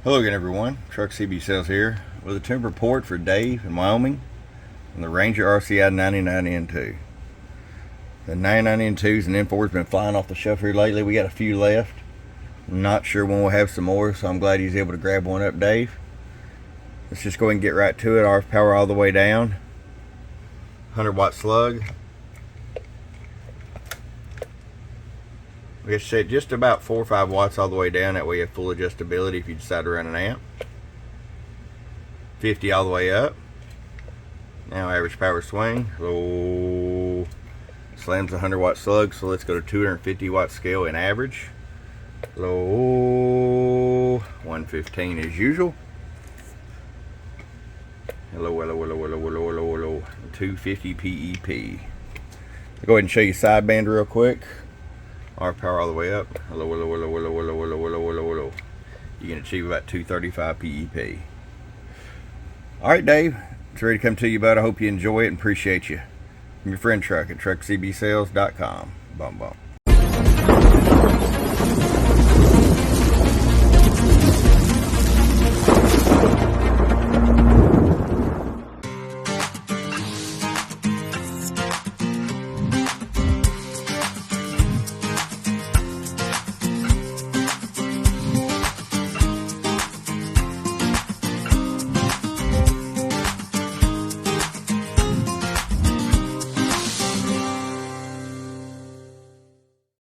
Hello again, everyone. Truck CB Sales here with a temp report for Dave in Wyoming on the Ranger RCI 99N2. The 99N2s and N4s have been flying off the shelf here lately. We got a few left. I'm not sure when we'll have some more, so I'm glad he's able to grab one up, Dave. Let's just go ahead and get right to it. RF power all the way down. 100-watt slug. We have set just about 4 or 5 watts all the way down. That way you have full adjustability if you decide to run an amp. 50 all the way up. Now average power swing. Low. Slams 100-watt slug, so let's go to 250-watt scale in average. Low. 115 as usual. Hello, hello, hello, hello, hello, hello, hello. 250 PEP. I'll go ahead and show you sideband real quick. RF power all the way up. Hello, hello, hello, hello, hello, hello, hello, hello, hello. You can achieve about 235 PEP. All right, Dave. It's ready to come to you, bud. I hope you enjoy it and appreciate you. I'm your friend Truck at truckcbsales.com. Bum bum.